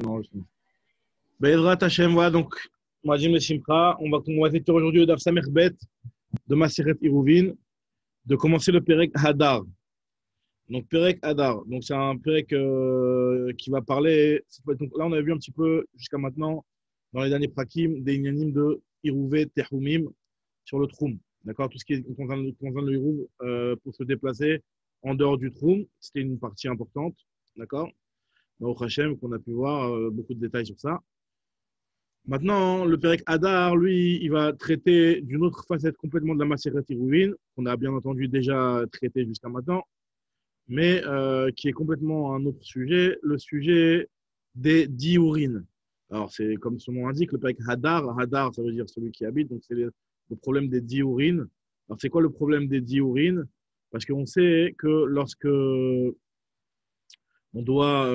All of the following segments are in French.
Non, Be'ezrat Hashem, voilà, donc, Majim le Simcha, on va étudier aujourd'hui le Daf Samech Bet de Maseret Iruvin, de commencer le Perek Hadar. Donc, Perek Hadar, donc c'est un Perek qui va parler, donc là on a vu un petit peu jusqu'à maintenant, dans les derniers prakim, des inyanim de Iruvé Tehumim sur le Troum. D'accord, tout ce qui concerne le Iruv pour se déplacer en dehors du Troum, c'était une partie importante. D'accord, au Hachem, qu'on a pu voir beaucoup de détails sur ça. Maintenant, le Perek Hadar, lui, il va traiter d'une autre facette complètement de la Maseret Iruvin, qu'on a bien entendu déjà traité jusqu'à maintenant, mais qui est complètement un autre sujet, le sujet des diurines. Alors, c'est comme son nom l'indique, le Perek Hadar. Hadar, ça veut dire celui qui habite, donc c'est le problème des diurines. Alors, c'est quoi le problème des diurines? Parce qu'on sait que lorsque on doit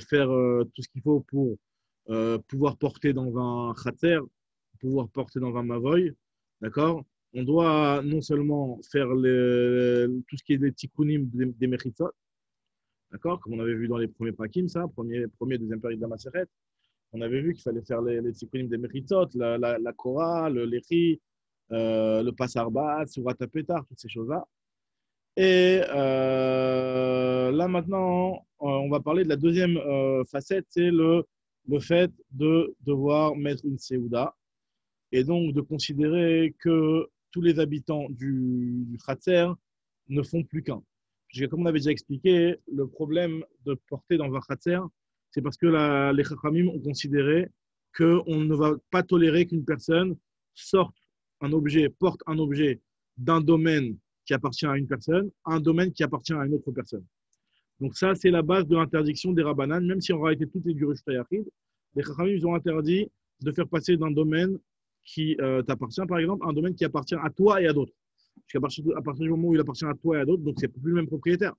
faire tout ce qu'il faut pour pouvoir porter dans un khatser, pouvoir porter dans un mavoy, d'accord? On doit non seulement faire tout ce qui est des tikkunim des mechitzot, d'accord? Comme on avait vu dans les premiers prakim, ça, premier deuxième période de la Maseret, on avait vu qu'il fallait faire les tikkunim des mechitzot, la Korah, le lechi, le pasarbat, surat apetar, toutes ces choses-là. Et là maintenant, on va parler de la deuxième facette, c'est le fait de devoir mettre une séouda et donc de considérer que tous les habitants du Khatser ne font plus qu'un. Puisque comme on avait déjà expliqué, le problème de porter dans un Khatser, c'est parce que les Chachamim ont considéré qu'on ne va pas tolérer qu'une personne porte un objet d'un domaine qui appartient à une personne, à un domaine qui appartient à une autre personne. Donc ça, c'est la base de l'interdiction des Rabbanan, même si en réalité tout est du Rishta Yachid. Les Chachamim, ils ont interdit de faire passer d'un domaine qui t'appartient, par exemple, à un domaine qui appartient à toi et à d'autres. Parce qu'à partir du moment où il appartient à toi et à d'autres, donc c'est plus le même propriétaire.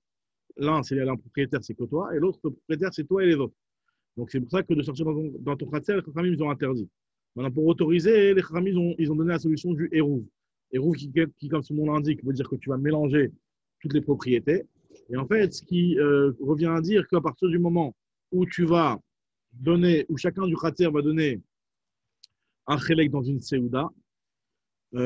L'un, c'est l'un propriétaire, c'est que toi, et l'autre, le propriétaire, c'est toi et les autres. Donc c'est pour ça que de sortir dans ton khatser, les Chachamim, ils ont interdit. Maintenant, pour autoriser, les Chachamim, ils ont donné la solution du Hérouv. Hérouv qui, comme son nom l'indique, veut dire que tu vas mélanger toutes les propriétés. Et en fait, ce qui revient à dire qu'à partir du moment où tu vas donner, où chacun du khatser va donner un chélek dans une séouda,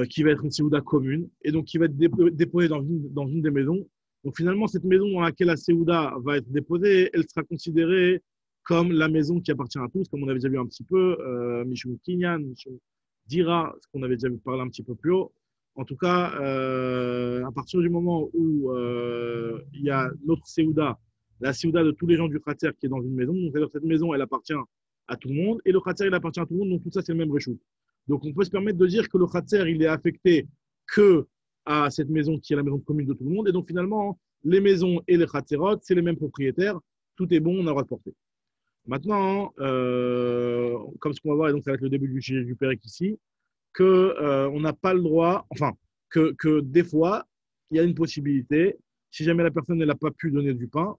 qui va être une séouda commune, et donc qui va être déposée dans une des maisons. Donc finalement, cette maison dans laquelle la séouda va être déposée, elle sera considérée comme la maison qui appartient à tous, comme on avait déjà vu un petit peu, Mishum Kinyan, Mishum Dira, ce qu'on avait déjà parlé un petit peu plus haut. En tout cas, à partir du moment où il y a notre séouda, la séouda de tous les gens du khatser qui est dans une maison, donc c'est-à-dire cette maison, elle appartient à tout le monde, et le khatser, il appartient à tout le monde, donc tout ça, c'est le même reshoot. Donc on peut se permettre de dire que le khatser, il est affecté que à cette maison qui est la maison commune de tout le monde, et donc finalement, les maisons et les khatserot, c'est les mêmes propriétaires, tout est bon, on a le droit de porter. Maintenant, comme ce qu'on va voir, et donc ça va être le début du Pérec ici, qu'on n'a pas le droit, enfin, que des fois, il y a une possibilité, si jamais la personne n'a pas pu donner du pain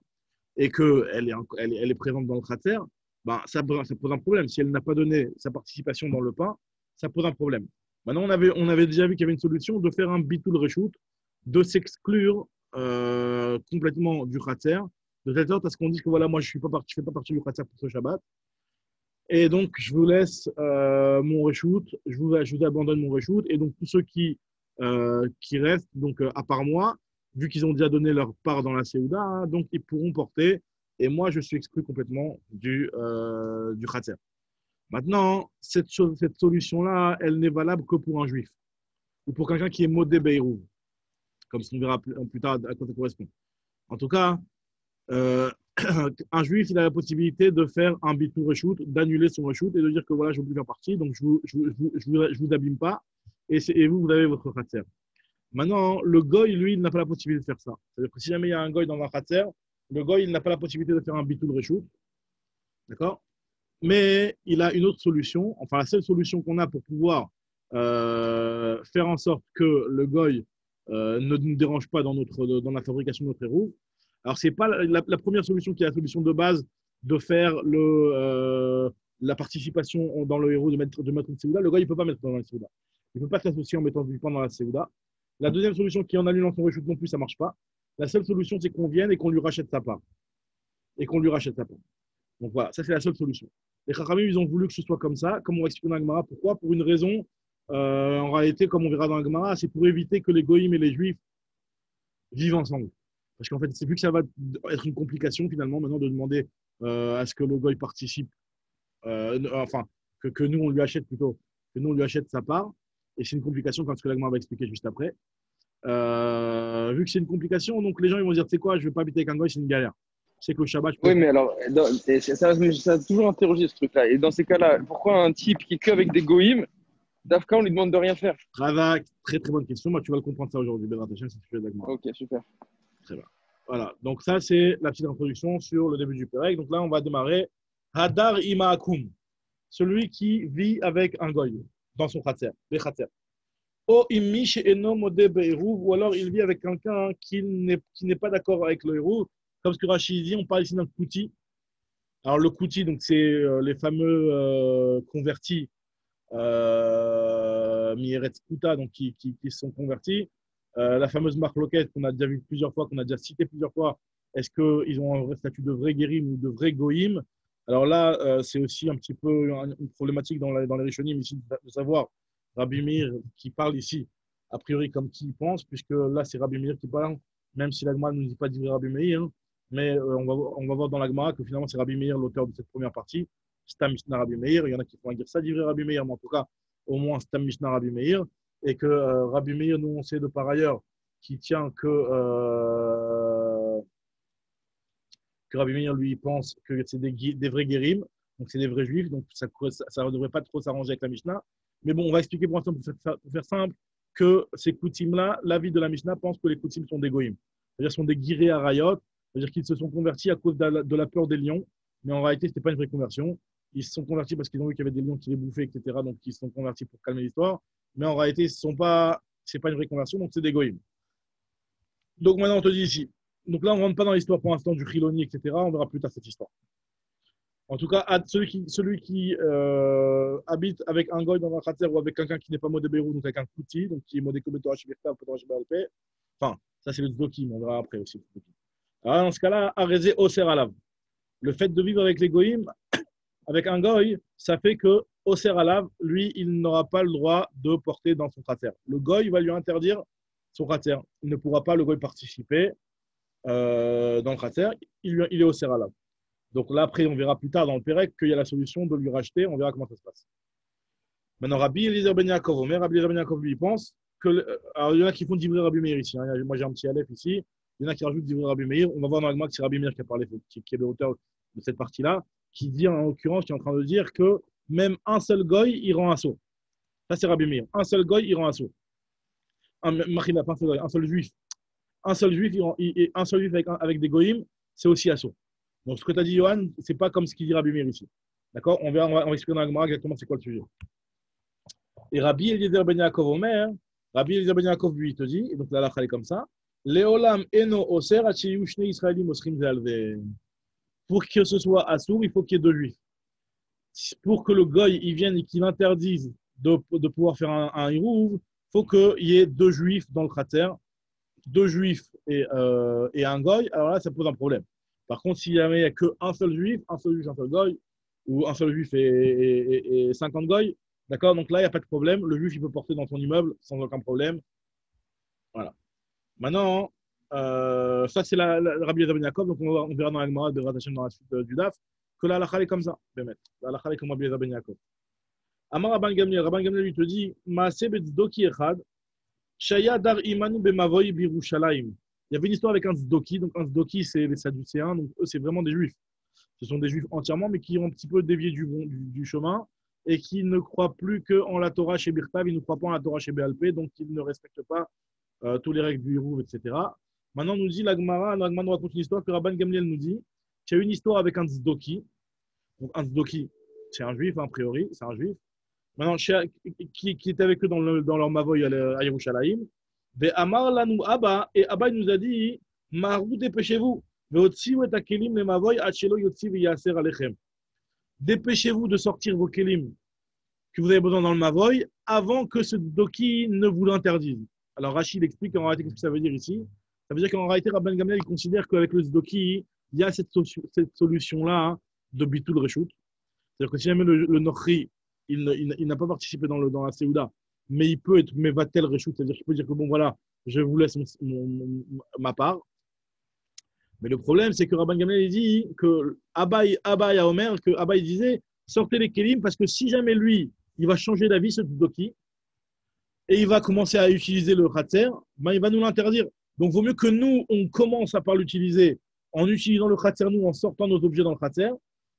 et qu'elle est présente dans le khatser, ben, ça pose un problème. Si elle n'a pas donné sa participation dans le pain, ça pose un problème. Maintenant, on avait déjà vu qu'il y avait une solution de faire un bitul reshoot, de s'exclure complètement du khatser, de telle sorte à ce qu'on dise que voilà, moi, je ne fais pas partie du khatser pour ce Shabbat. Et donc, je vous laisse mon reshoot, je vous abandonne mon reshoot. Et donc, tous ceux qui restent, donc à part moi, vu qu'ils ont déjà donné leur part dans la Séouda, hein, donc ils pourront porter. Et moi, je suis exclu complètement du khatser. Maintenant, cette solution-là, elle n'est valable que pour un juif ou pour quelqu'un qui est modé Beirou, comme on verra plus tard à quoi ça correspond. En tout cas, un juif, il a la possibilité de faire un bitou reshoot, d'annuler son reshoot et de dire que voilà, je veux plus faire partie, donc je vous abîme pas et vous avez votre khatser. Maintenant, le goy, lui, il n'a pas la possibilité de faire ça. C'est-à-dire que si jamais il y a un goy dans un khatser, le goy, il n'a pas la possibilité de faire un bitou reshoot. D'accord? Mais il a une autre solution, enfin la seule solution qu'on a pour pouvoir faire en sorte que le goy ne nous dérange pas dans la fabrication de notre héros. Alors, ce n'est pas la première solution qui est la solution de base de faire la participation dans le héros de mettre une séouda. Le gars, il ne peut pas mettre dans la séouda. Il ne peut pas s'associer en mettant du pain dans la séouda. La deuxième solution qui est en annulant son reshoot non plus, ça ne marche pas. La seule solution, c'est qu'on vienne et qu'on lui rachète sa part. Donc voilà, ça c'est la seule solution. Les Chachamim, ils ont voulu que ce soit comme ça, comme on va expliquer dans la Gemara. Pourquoi? Pour une raison, en réalité, comme on verra dans la Gemara, c'est pour éviter que les Goïms et les Juifs vivent ensemble. Parce qu'en fait, c'est vu que ça va être une complication finalement maintenant de demander à ce que le Goï participe, enfin, que nous on lui achète plutôt, que nous on lui achète sa part. Et c'est une complication, comme ce que la Gemara va expliquer juste après. Vu que c'est une complication, donc les gens ils vont dire, tu sais quoi, je ne vais pas habiter avec un Goï, c'est une galère. C'est que le Shabbat, je peux Oui, pas. mais alors, ça a toujours interrogé ce truc-là. Et dans ces cas-là, pourquoi un type qui est qu'avec des goïms, Dafka, on lui demande de rien faire? Ravak, très très bonne question. Moi, tu vas le comprendre ça aujourd'hui. Bezrat Hashem, c'est le sujet de la Gemara. Ok, super. Très bien. Voilà. Donc, ça, c'est la petite introduction sur le début du Pérec. Donc, là, on va démarrer. Hadar Imaakum, celui qui vit avec un goy dans son khatser, les khatser. O imish eno modé be'eruv, ou alors il vit avec quelqu'un qui n'est pas d'accord avec le héros. Comme ce que Rachid dit, on parle ici d'un kouti. Alors, le kouti, donc, c'est les fameux convertis Mieret Kuta, donc qui se sont convertis. La fameuse marque Loquette qu'on a déjà vu plusieurs fois, qu'on a déjà cité plusieurs fois, est-ce qu'ils ont un vrai statut de vrai guérim ou de vrai goïm? Alors là, c'est aussi un petit peu une problématique dans les Rishonim ici de savoir Rabbi Meir qui parle ici, a priori comme qui il pense, puisque là c'est Rabbi Meir qui parle, même si l'Agma ne nous dit pas d'Ivry Rabbi Meir, hein, mais on va voir dans l'Agma que finalement c'est Rabbi Meir l'auteur de cette première partie. Stam Mishnah Rabbi Meir. Il y en a qui font dire ça d'Ivry Rabbi Meir, mais en tout cas, au moins Stam Mishnah Rabbi Meir. Et que Rabbi Meir, nous, on sait de par ailleurs qu'il tient que Rabbi Meir, lui, pense que c'est des vrais guérims, donc c'est des vrais juifs, donc ça ne devrait pas trop s'arranger avec la Mishnah. Mais bon, on va expliquer pour l'instant, pour faire simple, que ces Koutim-là, l'avis de la Mishnah pense que les Koutim sont des goïms. C'est-à-dire sont des guirés à Rayot, c'est-à-dire qu'ils se sont convertis à cause de la peur des lions, mais en réalité, ce n'était pas une vraie conversion. Ils se sont convertis parce qu'ils ont vu qu'il y avait des lions qui les bouffaient, etc. Donc, ils se sont convertis pour calmer l'histoire. Mais en réalité, ce n'est pas une vraie conversion, donc c'est des goïms. Donc maintenant, on te dit ici. Donc là, on ne rentre pas dans l'histoire pour l'instant du Khiloni, etc. On verra plus tard cette histoire. En tout cas, celui qui habite avec un goy dans un khatser ou avec quelqu'un qui n'est pas modé Beirut, donc avec un kouti, donc qui est modé comme Torah Shebirta ou Torah Shebalpé. Enfin, ça c'est le Zdoki, mais on verra après aussi. Alors dans ce cas-là, Arezé Oser Alav. Le fait de vivre avec les goïms, avec un goy, ça fait que Oser Alav, lui, il n'aura pas le droit de porter dans son khatser. Le goy va lui interdire son khatser. Il ne pourra pas, le goy, participer dans le khatser. Il est Oser Alav. Donc là, après, on verra plus tard dans le Pérec qu'il y a la solution de lui racheter. On verra comment ça se passe. Maintenant, Rabbi Eliezer Ben Yaakov, Rabbi Eliezer Ben Yaakov, lui, il pense que. Alors, il y en a qui font d'Ivry Rabbi Meir ici. Hein. Moi, j'ai un petit Aleph ici. Il y en a qui rajoutent d'Ivry Rabbi Meir. On va voir dans le Gemara que c'est Rabbi Meir qui a parlé, qui est l'auteur de cette partie-là, qui dit en l'occurrence, qui est en train de dire que même un seul goy, il rend assaut. Ça, c'est Rabbi Meir. Un seul goy, il rend assaut. Un seul juif. Un seul juif, un seul juif avec des goyim, c'est aussi assaut. Donc, ce que tu as dit, Johan, ce n'est pas comme ce qu'il dit Rabbi Meir ici. D'accord? On va expliquer dans la Gemara exactement c'est quoi le sujet. Et Rabbi Eliezer Ben Yaakov Omer, Rabbi Eliezer Ben Yaakov, lui, il te dit, et donc là, la est comme ça, Leolam eno oser acheyu shne Israelim osrim zalve. Pour que ce soit assour, il faut qu'il y ait deux juifs. Pour que le goy il vienne et qu'il interdise de pouvoir faire un hirouv, il faut qu'il y ait deux juifs dans le cratère, deux juifs et un goy. Alors là, ça pose un problème. Par contre, s'il n'y a qu'un seul juif, un seul goy, ou un seul juif et 50 goy, d'accord, donc là, il n'y a pas de problème. Le juif, il peut porter dans son immeuble sans aucun problème. Voilà. Maintenant, ça, c'est la Rabbi Eliezer Ben Yaakov. Donc, on verra dans la Gemara de Ratachem dans la suite du DAF que la halakha est comme ça. La halakha est comme Rabbi Eliezer Ben Yaakov. Amar Rabban Gamliel lui te dit Maaseh betzdoki echad, shaya dar imanu bemavoy birushalayim. Il y avait une histoire avec un tzdoki. Donc, un tzdoki, c'est les Sadducéens. Donc, eux, c'est vraiment des juifs. Ce sont des juifs entièrement, mais qui ont un petit peu dévié du chemin et qui ne croient plus qu'en la Torah chez Birtav, ils ne croient pas en la Torah chez Béalpé, donc ils ne respectent pas tous les règles du Hirouv, etc. Maintenant, nous dit la Gemara nous raconte une histoire que Rabban Gamliel nous dit qu'il y a une histoire avec un tzdoki. Donc, un tzdoki, c'est un juif, a priori, c'est un juif. Maintenant, qui était avec eux dans leur mavoy à Yerushalayim. Amar lanu Abba, et Abba il nous a dit Marou, dépêchez-vous. Dépêchez-vous de sortir vos kelim que vous avez besoin dans le mavoy avant que ce doki ne vous l'interdise. Alors Rachid explique en réalité ce que ça veut dire ici. Ça veut dire qu'en réalité, Rabban Gamliel il considère qu'avec le doki, il y a cette solution-là, hein, de Bitul Reshut. C'est-à-dire que si jamais le Nochri, il n'a pas participé dans la Séouda, mais il peut être Mevatel Reshut, c'est-à-dire qu'il peut dire que bon, voilà, je vous laisse ma part. Mais le problème, c'est que Rabban Gamliel dit que Abaye à Omer, que Abaye disait sortez les Kélim parce que si jamais lui, il va changer d'avis, ce Doki, et il va commencer à utiliser le Khatser, ben il va nous l'interdire. Donc, il vaut mieux que nous, on commence à pas l'utiliser en utilisant le Khatser, nous, en sortant nos objets dans le Khatser,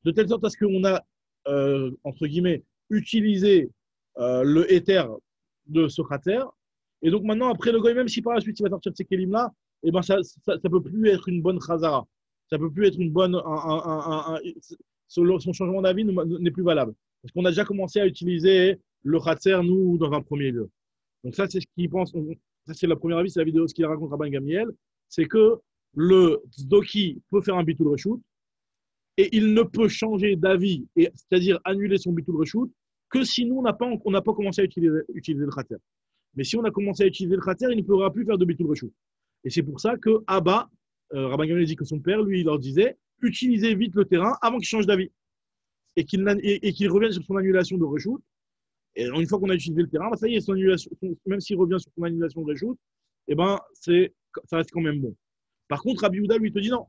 de telle sorte à ce qu'on a, entre guillemets, utilisé le éther de ce Khatser. Et donc, maintenant, après le goy, même si par la suite, il va sortir de ces Kélim-là, eh ben ça peut plus être une bonne Khazara. Ça peut plus être une bonne. Son changement d'avis n'est plus valable. Parce qu'on a déjà commencé à utiliser le Khatser, nous, dans un premier lieu. Donc, ça, c'est ce qu'il pense. Ça, c'est le premier avis, c'est la vidéo, ce qu'il raconte Rabban Gamliel. C'est que le Tzdoki peut faire un Bitul Reshut et il ne peut changer d'avis, c'est-à-dire annuler son Bitul Reshut, que si nous, on n'a pas commencé à utiliser le Khatser. Mais si on a commencé à utiliser le Khatser, il ne pourra plus faire de Bitul Reshut. Et c'est pour ça que Abba, Rabban Gamliel dit que son père, lui, il leur disait utilisez vite le terrain avant qu'il change d'avis et qu'il revienne sur son annulation de Reshut. Et une fois qu'on a utilisé le terrain, bah ça y est, son annulation, même s'il revient sur son annulation de Reshut, eh ben, ça reste quand même bon. Par contre, Rabbi Yehuda, lui, te dit non.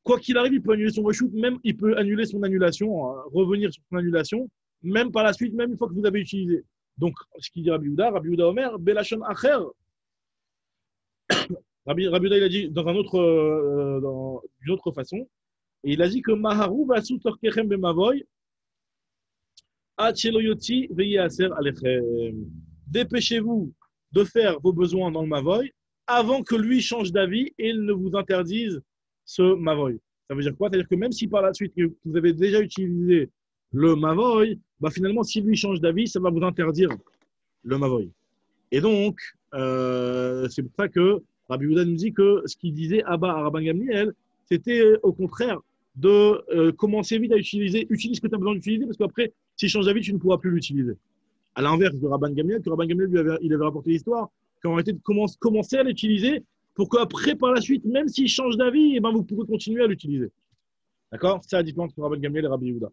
Quoi qu'il arrive, il peut annuler son Reshut, même il peut annuler son annulation, revenir sur son annulation, même par la suite, même une fois que vous avez utilisé. Donc, ce qu'il dit Rabbi Yehuda Omer, Belashon Acher. Rabbi Yehuda, il a dit d'une autre façon, et il a dit que Maharu vasu torkechem bemavoy, dépêchez-vous de faire vos besoins dans le Mavoy avant que lui change d'avis et il ne vous interdise ce Mavoy. Ça veut dire quoi? C'est-à-dire que même si par la suite vous avez déjà utilisé le Mavoy, bah finalement, si lui change d'avis, ça va vous interdire le Mavoy. Et donc, c'est pour ça que Rabbi Yehuda nous dit que ce qu'il disait Abba à Rabban Gamliel, c'était au contraire de commencer vite à utilise ce que tu as besoin d'utiliser, parce qu'après, s'il change d'avis, tu ne pourras plus l'utiliser. À l'inverse de Rabban Gamliel, que Rabban Gamliel il avait rapporté l'histoire, qu'on était de commencer à l'utiliser pour qu'après, par la suite, même s'il change d'avis, eh ben, vous pourrez continuer à l'utiliser. D'accord? C'est la différence entre Rabban Gamliel et Rabbi Yehuda.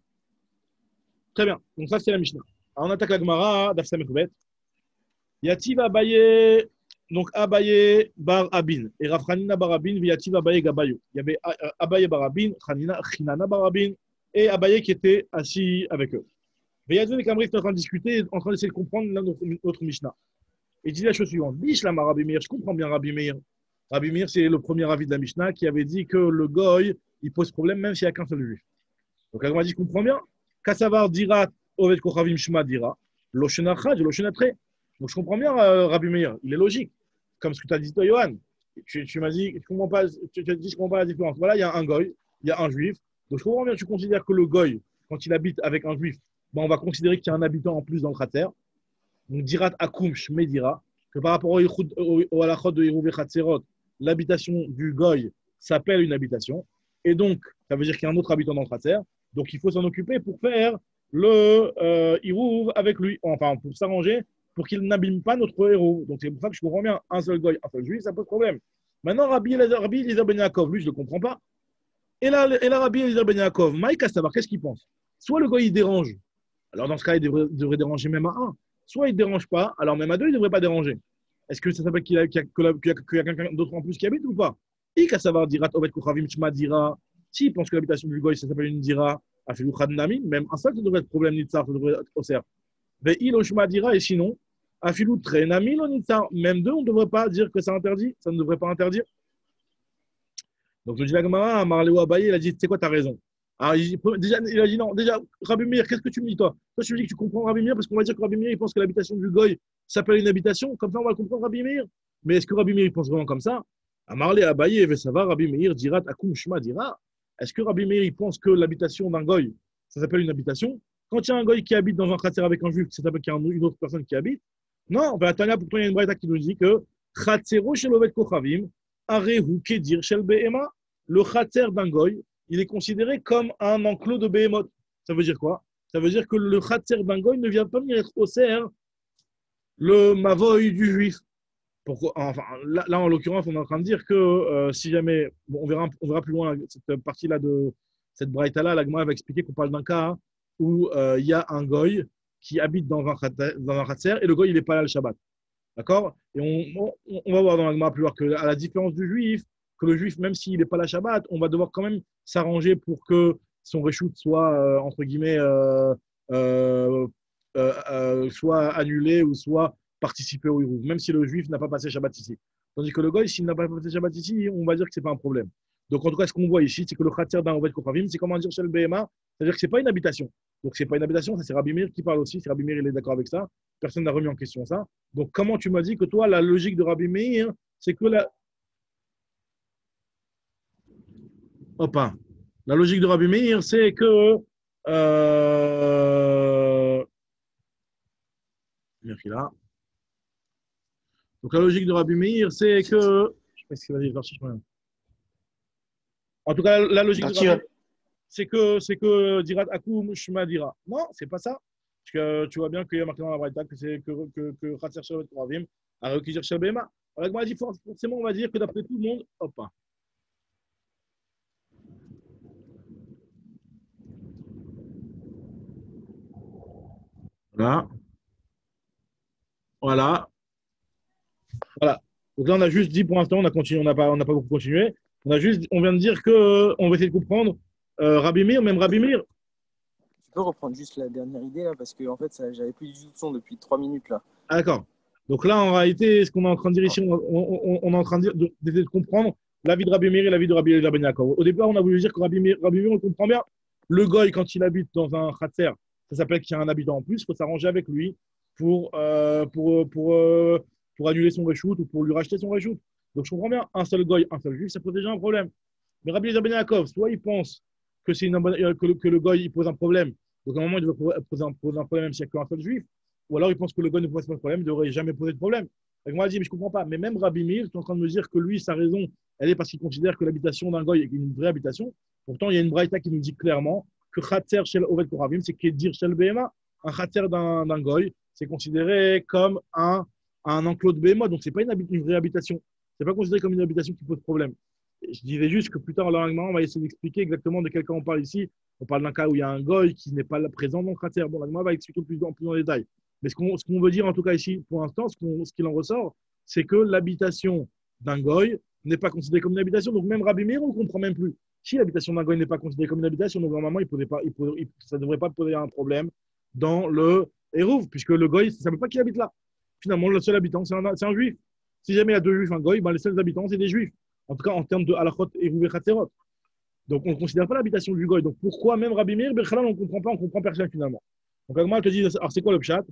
Très bien. Donc ça, c'est la Mishnah. Alors, on attaque la Gemara, Daf Samech. Yativ Abaye, donc Abaye bar Abin, et Rav Chanina bar Abin, Yativ Abaye Gabayo. Il y avait Abaye bar Abin, Chinana bar Abin, et Abaye qui était assis avec eux. Mais Yadon et Kamri étaient en train de discuter, en train d'essayer de comprendre notre Mishnah. Et il dit la chose suivante: Bishlam Rabbi Meir, je comprends bien Rabbi Meir. Rabbi Meir, c'est le premier avis de la Mishnah qui avait dit que le goy, il pose problème même s'il n'y a qu'un seul juif. Donc elle m'a dit: je comprends bien. Kassavar dira, Oved Kochavim Shma dira, Loshena Chad, Loshena Tre. Donc je comprends bien Rabbi Meir, il est logique. Comme ce que tu as dit toi, Johan. Tu m'as dit, je comprends pas, tu as dit, je comprends pas la différence. Voilà, il y a un goy, il y a un juif. Donc je comprends bien, tu considères que le goy, quand il habite avec un juif, ben, on va considérer qu'il y a un habitant en plus dans le cratère. Donc dirat akum shme dira, que par rapport au halachot de Hirouvé Khatserot, l'habitation du goy s'appelle une habitation. Et donc, ça veut dire qu'il y a un autre habitant dans le cratère. Donc il faut s'en occuper pour faire le Hirouv avec lui. Enfin, pour s'arranger, pour qu'il n'abîme pas notre héros. Donc c'est pour ça que je comprends bien, un seul goy, un seul juif, ça pose problème. Maintenant, Rabbi Eliezer Ben Yaakov, lui, je ne le comprends pas. Et là Rabbi Eliezer Ben Yaakov, Maïka, savoir qu'est-ce qu'il pense. Soit le goy, il dérange. Alors dans ce cas, il devrait déranger même à un. Soit il ne dérange pas, alors même à deux, il ne devrait pas déranger. Est-ce que ça s'appelle qu'il y a quelqu'un d'autre en plus qui habite ou pas? Ika savoir dira, Ovet Kochavim Shma dira. S'il pense que l'habitation du goy, ça s'appelle une dira, Afilou Khadnami, même un seul, ça devrait être problème Nitzar, ça devrait être Oser. Mais il Oshma dira, et sinon, Afilou Trenami, Nitzar, même deux, on ne devrait pas dire que ça interdit, ça ne devrait pas interdire. Donc le Dilagmara, Marléo Abaye, il a dit, c'est quoi, tu as raison. Alors, il a dit non, déjà, Rabbi Meir, qu'est-ce que tu me dis, toi? Toi, tu me dis que tu comprends Rabbi Meir parce qu'on va dire que Rabbi Meir, il pense que l'habitation du goy s'appelle une habitation. Comme ça, on va comprendre Rabbi Meir. Mais est-ce que Rabbi Meir, il pense vraiment comme ça? Amarle Abaye, Vesava, Rabbi Meir, dirat, Akum Shma, dira. Est-ce que Rabbi Meir, il pense que l'habitation d'un goy, ça s'appelle une habitation? Quand il y a un goy qui habite dans un khatser avec un juif, ça s'appelle qu'il y a une autre personne qui habite? Non, ben, Tania, pourtant, il y a une braïta qui nous dit que Khatsero shel Ovet Kochavim, Arehu Kedir shel Behema, le khatser d'un goy, il est considéré comme un enclos de Behemoth. Ça veut dire quoi? Ça veut dire que le khatser d'un goy ne vient pas venir être au cerf le mavoy du juif. Pourquoi? Enfin, là, en l'occurrence, on est en train de dire que si jamais, bon, on verra plus loin cette partie-là Cette braïta-là, la Gemara va expliquer qu'on parle d'un cas où il y a un goy qui habite dans un khatser et le goy, il n'est pas là le Shabbat. D'accord? Et on va voir dans la Gemara plus loin que, à la différence du juif, que le juif, même s'il n'est pas là Shabbat, on va devoir quand même s'arranger pour que son reshoot soit, entre guillemets, euh, soit annulé ou soit participé au Hirouv, même si le juif n'a pas passé Shabbat ici. Tandis que le goy, s'il n'a pas passé Shabbat ici, on va dire que ce n'est pas un problème. Donc, en tout cas, ce qu'on voit ici, c'est que le khatir d'un Ovet Kopravim, c'est comment dire chez le BMA, c'est-à-dire que ce n'est pas une habitation. Donc, ce n'est pas une habitation, ça c'est Rabbi Meir qui parle aussi. C'est Rabbi Meir, il est d'accord avec ça. Personne n'a remis en question ça. Donc, comment tu m'as dit que toi, la logique de Rabbi Meir, c'est que la. Opa. La logique de Rabbi Meir, c'est que. Merci là. Donc, la logique de Rabbi Meir, c'est que. Je sais pas ce qu'il va dire, en tout cas, la logique de Rabbi, c'est que Dirat Akoum Shma Dira. Non, c'est pas ça. Parce que tu vois bien qu'il y a marqué dans la Braïta que c'est que Khatser Shabbat Koravim a requis chez Béma. Alors, moi, forcément, on va dire que d'après tout le monde, hop. Voilà. Voilà. Voilà. Donc là, on a juste dit pour l'instant, on a continué, on n'a pas beaucoup continué. On vient de dire que on va essayer de comprendre Rabbi Meir, même Rabbi Meir. Tu peux reprendre juste la dernière idée là, parce que en fait, j'avais plus du tout de son depuis 3 minutes là. Ah, d'accord. Donc là, en réalité, ce qu'on est en train de dire ici, on est en train d'essayer de comprendre l'avis de Rabbi Meir et l'avis de Rabbi Ben Yaakov. Au départ, on a voulu dire que Rabbi Meir, on le comprend bien. Le goy, quand il habite dans un khatser, ça s'appelle qu'il y a un habitant en plus, il faut s'arranger avec lui pour annuler son reshoot ou pour lui racheter son reshoot. Donc je comprends bien, un seul goy, un seul juif, ça pose déjà un problème. Mais Rabbi Ben Yaakov, soit il pense que le goy il pose un problème, donc à un moment il doit poser un problème même s'il n'y a qu'un seul juif, ou alors il pense que le goy ne pose pas de problème, il ne devrait jamais poser de problème. Donc moi je dis, mais je ne comprends pas. Mais même Rabbi Meir, tu es en train de me dire que lui, sa raison, elle est parce qu'il considère que l'habitation d'un goy est une vraie habitation. Pourtant, il y a une braïta qui nous dit clairement que Khatser Shel Ovet Koravim, c'est Kedir Shel Behema. Un Khatser d'un goy, c'est considéré comme un enclos de Behema, donc ce n'est pas une vraie habitation. Ce n'est pas considéré comme une habitation qui pose problème. Je disais juste que plus tard, on va essayer d'expliquer exactement de quel cas on parle ici. On parle d'un cas où il y a un goy qui n'est pas présent dans le Khatser. Bon, l'agma va expliquer plus en détail. Mais ce qu'on veut dire en tout cas ici, pour l'instant, ce qu'il en ressort, c'est que l'habitation d'un goy n'est pas considérée comme une habitation. Donc même Rabbi Meir, on ne comprend même plus. Si l'habitation d'un goy n'est pas considérée comme une habitation, donc normalement, ça ne devrait pas poser un problème dans le Hérouv, puisque le goy, ça ne savait pas qui habite là. Finalement, le seul habitant, c'est un juif. Si jamais il y a deux juifs, un goy, ben les seuls habitants, c'est des juifs. En tout cas, en termes de halachot, Hérouv et Khatserot. Donc, on ne considère pas l'habitation du goy. Donc, pourquoi même Rabbi Meir, Berchalal, on ne comprend pas, on comprend personne finalement. Donc, Agma te dit, alors c'est quoi le pshat?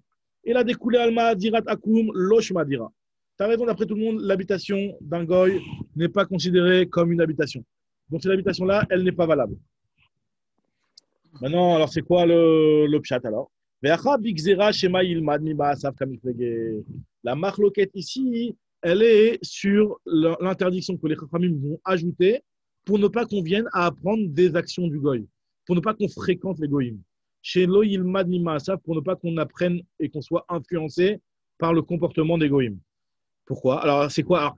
Et là, découlé Alma, Dirat Akum, Loshma Dira. Tu as raison, d'après tout le monde, l'habitation d'un goy n'est pas considérée comme une habitation. Donc, cette habitation-là, elle n'est pas valable. Maintenant, alors, c'est quoi le pshat alors? La marloquette ici, elle est sur l'interdiction que les Chachamim vont ajouter pour ne pas qu'on vienne à apprendre des actions du goy, pour ne pas qu'on fréquente les goyim. Chez Lo Yilmad Mimaasav, pour ne pas qu'on apprenne et qu'on soit influencé par le comportement des goyim. Pourquoi? Alors, c'est quoi? Alors,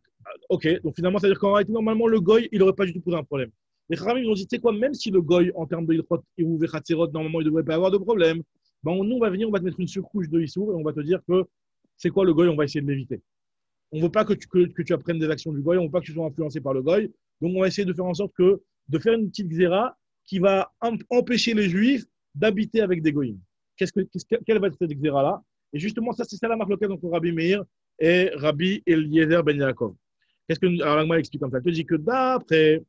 ok, donc finalement, ça veut dire qu'en réalité, normalement, le goy, il n'aurait pas du tout posé un problème. Les Chachamim ont dit, tu sais quoi, même si le goy, en termes de Ilchot, Hérouv et Khatserot, normalement, il ne devrait pas avoir de problème, ben, nous, on va venir, on va te mettre une surcouche de Issour et on va te dire que c'est quoi le goy, on va essayer de l'éviter. On ne veut pas que tu apprennes des actions du goy, on ne veut pas que tu sois influencé par le goy. Donc, on va essayer de faire en sorte de faire une petite xéra qui va empêcher les juifs d'habiter avec des goyim. Quelle va être cette xéra-là? Et justement, ça, c'est ça la marque locale entre Rabbi Meir et Rabbi Eliezer Ben Yaakov. Alors, l'agma explique comme ça. Elle te dit que d'après.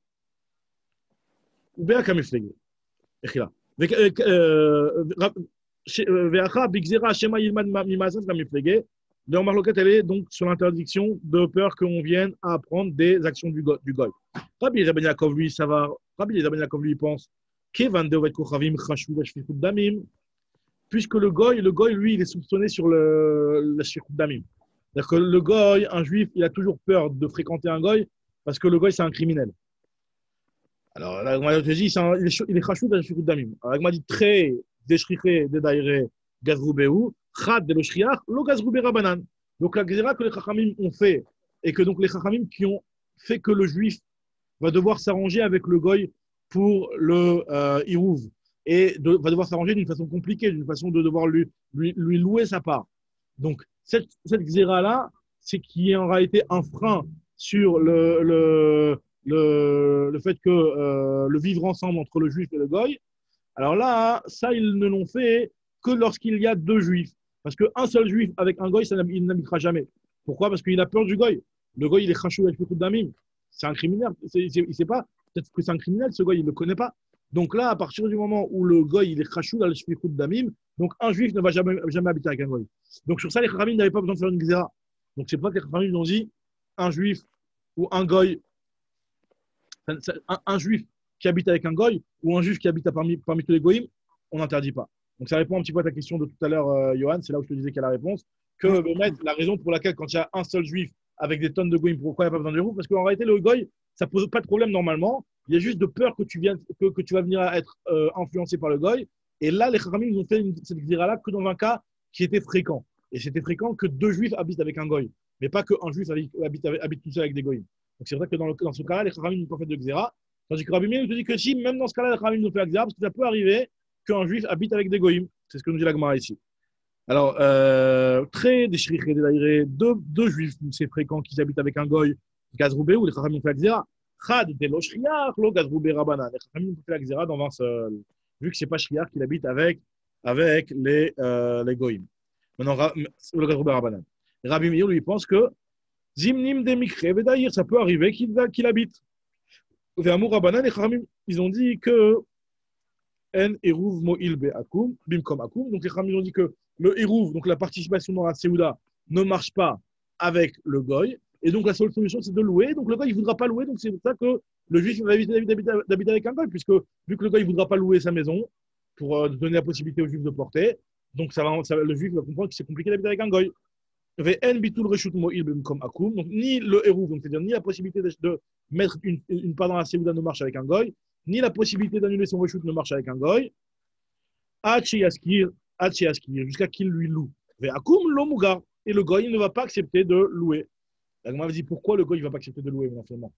Donc, Marloquette, elle est donc sur l'interdiction de peur qu'on vienne à apprendre des actions du goy. Rabbi Eliezer Ben Yaakov, lui, ça va. Rabbi Eliezer Ben Yaakov, lui, il pense puisque le goy, lui, il est soupçonné sur le shfichut damim. C'est-à-dire que le goy, un juif, il a toujours peur de fréquenter un goy parce que le goy, c'est un criminel. Alors, là, moi, je dis, il est chachou de la shfichut damim. Alors, il m'a dit très déchriché, dédaïré, gazroubéou, chad de l'oshriach, lo gazroubé rabanan. Donc, la gzera que les chachamim ont fait, et que donc les chachamim qui ont fait que le juif va devoir s'arranger avec le goy pour le Hirouv et va devoir s'arranger d'une façon compliquée, d'une façon de devoir lui louer sa part. Donc, cette xéra-là, c'est qui est en réalité un frein sur le fait que le vivre ensemble entre le juif et le goy. Alors là, ça, ils ne l'ont fait que lorsqu'il y a deux juifs. Parce qu'un seul juif avec un goy, il n'habitera jamais. Pourquoi? Parce qu'il a peur du goy. Le goy, il est khashou avec le coup d'amim. C'est un criminel. Il ne sait pas. Peut-être que c'est un criminel, ce goy, il ne le connaît pas. Donc là, à partir du moment où le goy, il est khashou dans le shfichut d'amim, donc un juif ne va jamais habiter avec un goy. Donc sur ça, les chachamim n'avaient pas besoin de faire une xéra. Donc c'est pas que les chachamim ont dit un juif ou un goy, un juif qui habite avec un goy ou un juif qui habite parmi tous les goyim, on n'interdit pas. Donc ça répond un petit peu à ta question de tout à l'heure, Johan, c'est là où je te disais qu'il y a la réponse, que la raison pour laquelle quand il y a un seul juif avec des tonnes de goyim, pourquoi il n'y a pas besoin de héros? Parce qu'en réalité, le goy, ça ne pose pas de problème normalement, il y a juste de peur que tu vas venir à être influencé par le goy, et là, les chachamim ont fait cette xéra-là que dans un cas qui était fréquent. Et c'était fréquent que deux juifs habitent avec un goy, mais pas qu'un juif habite tout seul avec des goyim. Donc c'est vrai que dans ce cas-là, les chachamim n'ont pas fait de xéra. Tandis que Rabbi Meir nous dit que si, même dans ce cas-là, les chachamim n'ont fait la xéra, parce que ça peut arriver qu'un juif habite avec des goyim. C'est ce que nous dit la Gemara ici. Alors, très déchiré, deux juifs, c'est fréquent qu'ils habitent avec un goy, Gazroubé, ou les chachamim ont fait la xéra. Chad de l'Oshriach, lo Gazroubé Rabbanan. Les chachamim ont fait la xéra dans un seul, vu que ce n'est pas Shriach qu'il habite avec les goyim. Maintenant, le Gazroubé Rabbanan. Rabbi Meir lui pense que Zimnim de Mikre, Vedaïr, ça peut arriver qu'il habite. Ve'amur Rabbanan, les chachamim, ils ont dit que En Eruv Mo'il Be'akum, Bimkom Akum. Donc les chachamim ont dit que le Eruv, donc la participation dans la Séouda, ne marche pas avec le goy. Et donc la seule solution, c'est de louer. Donc le goy, il ne voudra pas louer. Donc c'est pour ça que le juif va éviter d'habiter avec un goy, puisque vu que le goy ne voudra pas louer sa maison pour donner la possibilité au juif de porter, donc le juif va comprendre que c'est compliqué d'habiter avec un goy. Ve'en bitul reshut mo'il bimkom akum. Donc ni le Eruv, donc c'est-à-dire ni la possibilité de mettre une part dans la Séouda ne marche avec un goy, ni la possibilité d'annuler son reshut ne marche avec un goy. Yaskir, jusqu'à qu'il lui loue. Ve'akum lo mugar. Et le goy ne va pas accepter de louer. La Gemara me dit pourquoi le goy ne va pas accepter de louer finalement.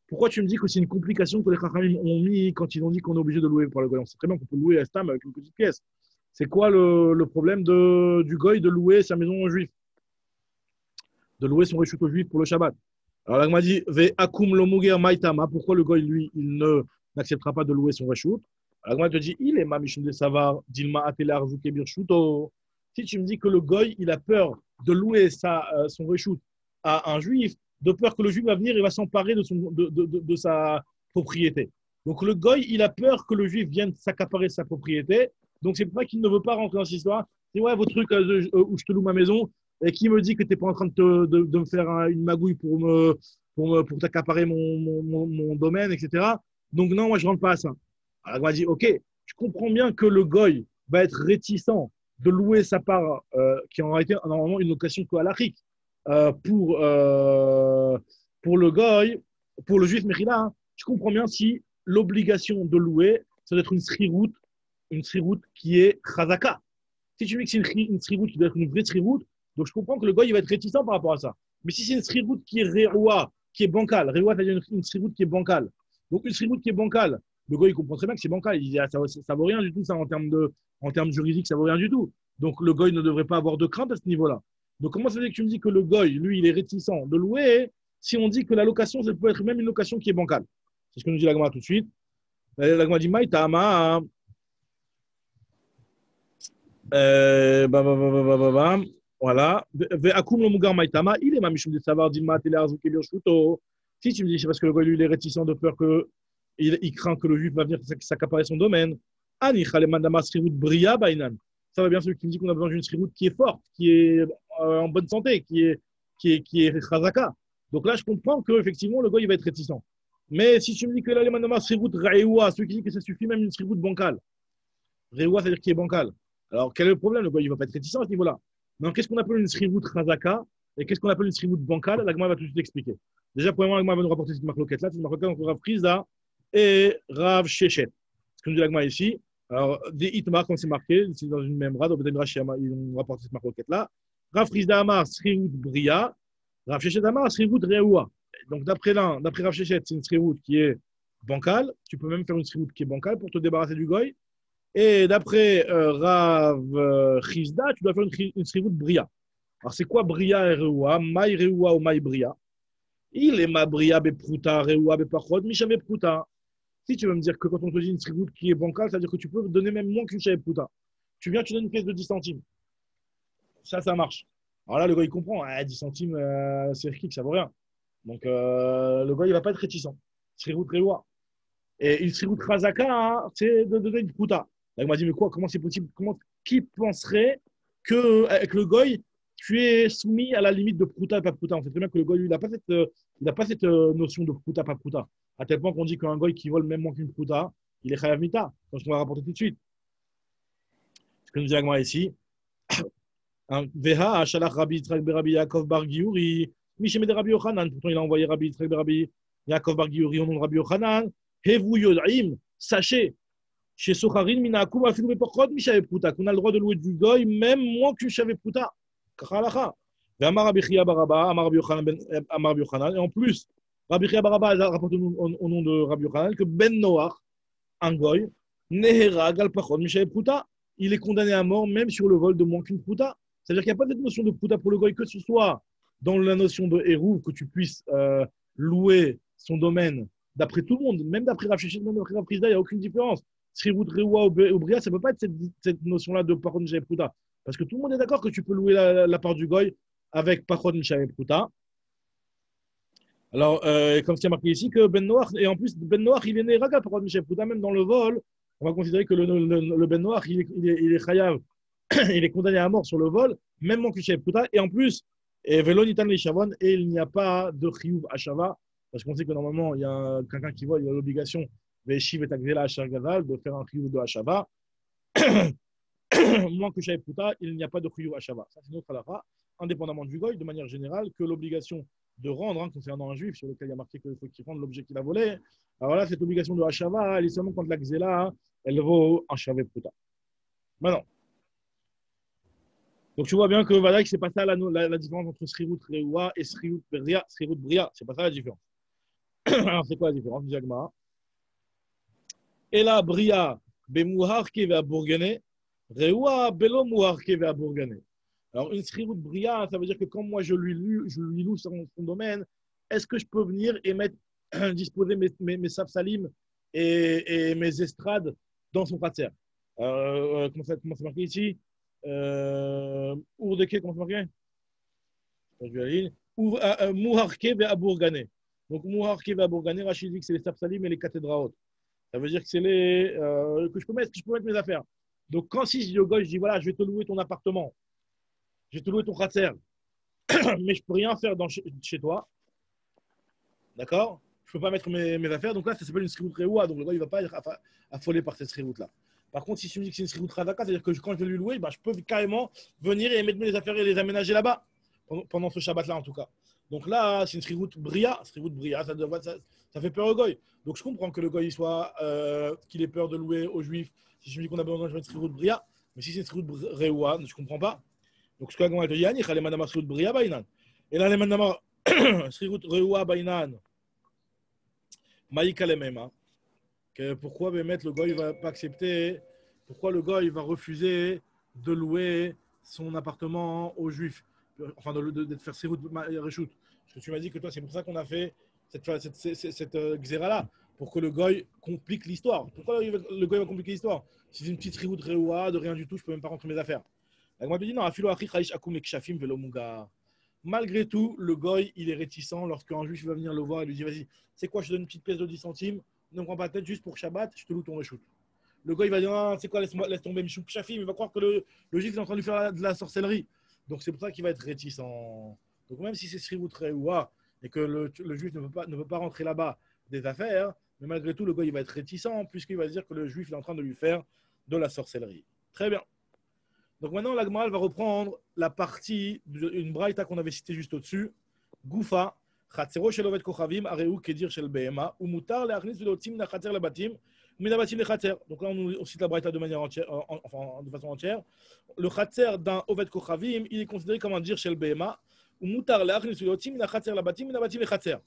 Pourquoi tu me dis que c'est une complication que les chachamim ont mis quand ils ont dit qu'on est obligé de louer par le goy? On sait très bien qu'on peut louer à Stam avec une petite pièce. C'est quoi le problème du goy de louer sa maison au juif, de louer son reshut au juif pour le Shabbat? Alors la Gemara dit ve'akum lo mugar maitama. Pourquoi le goy lui il n'acceptera pas de louer son reshut? Alors la Gemara te dit il est ma mishum de savar dilma atelar vukebir shuto. Si tu me dis que le goy il a peur de louer son reshut à un juif, de peur que le juif va venir et va s'emparer de sa propriété. Donc le goy, il a peur que le juif vienne s'accaparer de sa propriété. Donc c'est pour ça qu'il ne veut pas rentrer dans cette histoire. C'est ouais, vos trucs où je te loue ma maison, et qui me dit que tu n'es pas en train de me faire une magouille pour t'accaparer mon domaine, etc. Donc non, moi je ne rentre pas à ça. Alors on m'a dit, ok, je comprends bien que le goy va être réticent de louer sa part, qui en réalité normalement une location halachique. Pour le goy, pour le juif Mechila, hein, je comprends bien si l'obligation de louer, ça doit être une sriroute qui est chazaka. Si tu me dis que c'est une sriroute qui doit être une vraie sriroute, donc je comprends que le goy il va être réticent par rapport à ça. Mais si c'est une sriroute qui est rewa, qui est bancale, rewa c'est une sriroute qui est bancale. Donc une sriroute qui est bancale, le goy il comprend très bien que c'est bancal. Il dit ça vaut rien du tout ça en termes juridiques, ça vaut rien du tout. Donc le goy ne devrait pas avoir de crainte à ce niveau-là. Donc, comment ça veut dire que tu me dis que le goy, lui, il est réticent de louer si on dit que la location, ça peut être même une location qui est bancale? C'est ce que nous dit la Gemara tout de suite. La Gemara dit Maïtama. Voilà. Ve'akum lo mugar Maïtama. Il est mamichum de savoir dilma tele arzou kebir shuto. Si tu me dis, c'est parce que le goy, lui, il est réticent de peur il craint que le juif va venir s'accaparer son domaine. Ani chaleman dama srirout bria bainan. Ça va bien celui qui me dit qu'on a besoin d'une sriroute qui est forte, qui est en bonne santé, qui est chazaka. Donc là, je comprends qu'effectivement, le goy il va être réticent. Mais si tu me dis que là, les manama srirout raewa, celui qui dit que ça suffit même une sriroute bancale. Raewa, c'est-à-dire qui est bancale. Alors, quel est le problème? Le goy il ne va pas être réticent à ce niveau-là. Donc, qu'est-ce qu'on appelle une sriroute chazaka et qu'est-ce qu'on appelle une sriroute bancale? La Gemara va tout de suite expliquer. Déjà, premièrement, la Gemara va nous rapporter cette marloquette-là. Cette marloquette entre Rav Frizda et Rav Shechet. Ce que nous dit la Gemara ici. Alors, des hitmar, comme c'est marqué, c'est dans une même rade, ils ont rapporté cette marloquette-là. Rav Frizda Amar, Srirout Bria, Rav Shechet Amar, Srirout Reoua. Donc, d'après Rav Shechet, c'est une Srirout qui est bancale. Tu peux même faire une srivout qui est bancale pour te débarrasser du goy. Et d'après Rav Chizda, tu dois faire une srivout bria. Alors, c'est quoi bria et reoua? Maï reoua ou maï bria? Il est ma bria bepruta, reoua bepachot, misha bepruta. Si tu veux me dire que quand on te dit une srivout qui est bancale, c'est-à-dire que tu peux donner même moins qu'une pruta. Tu viens, tu donnes une pièce de 10 centimes. Ça marche. Alors là, le gars, il comprend. 10 centimes, c'est kick, ça vaut rien. Donc, le gars, il ne va pas être réticent. Srivout reoua. Et une srivout razaka, hein, c'est de donner une pruta. Là, il m'a dit, mais quoi, comment c'est possible? Qui penserait qu'avec le goy, tu es soumis à la limite de pruta et pas pruta? On sait très bien que le goy, il n'a pas cette notion de pruta, pas pruta. À tel point qu'on dit qu'un goy qui vole même moins qu'une pruta, il est chayav mita. Donc, on va rapporter tout de suite. Ce que nous dit Agma ici. Veha, Shalach Rabbi Yitzhak Rabbi Yaakov Bar Giouri, Mishemede Rabbi Yochanan. Pourtant, il a envoyé Rabbi Yitzhak Rabbi Yaakov Bar Giouri au nom de Rabbi Yochanan. Hevu Yodaim, sachez, chez Socharin, Minakum, Afilou Bepochot, Mishav Pruta, qu'on a le droit de louer du goy, même moins qu'une Shav Pruta. Kachalacha. Amar Rabbi Chia Baraba, Amar Rabbi Yochanan. Et en plus, Rabbi Chia Baraba a rapporté au nom de Rabbi Yochanan que Ben Noach, un goy, Neherag al Pachot, Mishav Pruta. Il est condamné à mort même sur le vol de moins qu'une pruta. C'est-à-dire qu'il n'y a pas de notion de pruta pour le goy, que ce soit dans la notion de hérouv, que tu puisses louer son domaine d'après tout le monde, même d'après Rav Sheshet, même d'après Rav Chizda, il n'y a aucune différence. Srivout, Rewa ou Bria, ça ne peut pas être cette notion-là de Pachot Mishav Pruta. Parce que tout le monde est d'accord que tu peux louer la part du goy avec Pachot Mishav Pruta. Alors, comme ce qui a marqué ici, que Ben Noach, et en plus, Ben Noach, il est né Raga Pachot Mishav Pruta, même dans le vol, on va considérer que le Ben Noach, il est chayav, il est condamné à mort sur le vol, même mon Mishav Pruta, et en plus, Velo Nitan Lishavon, et il n'y a pas de Chiyuv Ashava, parce qu'on sait que normalement, il y a quelqu'un qui vole, il a l'obligation Veshiv et Agzela Asher Gazal, de faire un Chiyuv de Ashava. Moins que Shav Pruta, il n'y a pas de Chiyuv Ashava. Ça, c'est notre halakha, indépendamment du goy, de manière générale, que l'obligation de rendre, concernant un juif sur lequel il y a marqué qu'il faut qu'il rende l'objet qu'il a volé. Alors là, cette obligation de Ashava, elle est seulement quand la Gzela, elle vaut un Shav Pruta. Maintenant. Donc tu vois bien que voilà, c'est pas ça la différence entre Srivout Reoua et Srivout Bria. C'est pas ça la différence. Alors c'est quoi la différence, Diagma? Et là, Bria, Bemouharke ve Abourgane, Reoua, Belo Mouharke ve Abourgane. Alors une Srivout Bria, ça veut dire que quand moi je lui loue son domaine, est-ce que je peux venir et disposer mes sapsalim et mes estrades dans son khatser? Comment c'est marqué ici? Ourdeke, comment c'est marqué? Mouharke ve Abourgane. Donc Mouharke ve Abourgane, Rachid dit que c'est les sapsalim et les cathédrales. Ça veut dire que c'est les que je peux mettre mes affaires. Donc quand si je dis au gars, je dis voilà, je vais te louer ton appartement, je vais te louer ton khatser, mais je peux rien faire chez toi, d'accord? Je peux pas mettre mes affaires. Donc là, ça s'appelle une srivout reoua. Donc le gars, il va pas être affolé par cette srivout là. Par contre, si tu me dis que c'est une srivout radaka, c'est-à-dire que quand je vais lui louer, je peux carrément venir et mettre mes affaires et les aménager là-bas pendant ce Shabbat là en tout cas. Donc là, c'est une srivout bria, ça fait peur au goy. Donc je comprends que le goy qu'il ait peur de louer aux juifs. Si je me dis qu'on a besoin de jouer une srivout bria, mais si c'est une srivout reoua, je comprends pas. Donc ce que je dis, il y a les manama srivout bria bainan. Et là, les manama srivout reoua bainan, maïka les mêmes. Pourquoi le goy va pas accepter? Pourquoi le goy va refuser de louer son appartement aux juifs? Enfin, de faire srivout reshoot. Parce que tu m'as dit que toi, c'est pour ça qu'on a fait cette xéra-là, pour que le goy complique l'histoire. Pourquoi le goy va compliquer l'histoire? Si c'est une petite srivout reoua, de rien du tout, je peux même pas rentrer mes affaires. Moi, je dis non, malgré tout, le goy, il est réticent lorsqu'un juif va venir le voir et lui dit vas-y, c'est quoi, je te donne une petite pièce de 10 centimes, ne me prends pas la tête, juste pour Shabbat, je te loue ton reshoot. Le goy va dire non, c'est quoi, laisse tomber Mishou Kshafim, il va croire que le juif est en train de lui faire de la sorcellerie. Donc c'est pour ça qu'il va être réticent. Donc même si c'est srivout reoua et que le juif ne peut pas rentrer là-bas des affaires, mais malgré tout, le goy il va être réticent puisqu'il va dire que le juif est en train de lui faire de la sorcellerie. Très bien. Donc maintenant, la Gemara va reprendre la partie d'une braïta qu'on avait citée juste au-dessus. Goufa, Chatzero shel Oved Kochavim, Areu Kedir shel Behema, Umutar leachnis velotzim na Chatzer lebatim, mina batim le Chatzer. Donc là, on cite la braïta de manière entière, enfin de façon entière. Le Chatzer d'un Oved Kochavim, il est considéré comme un dir shel Behema, Umutar leachnis velotzim na Chatzer lebatim, mina batim le Chatzer.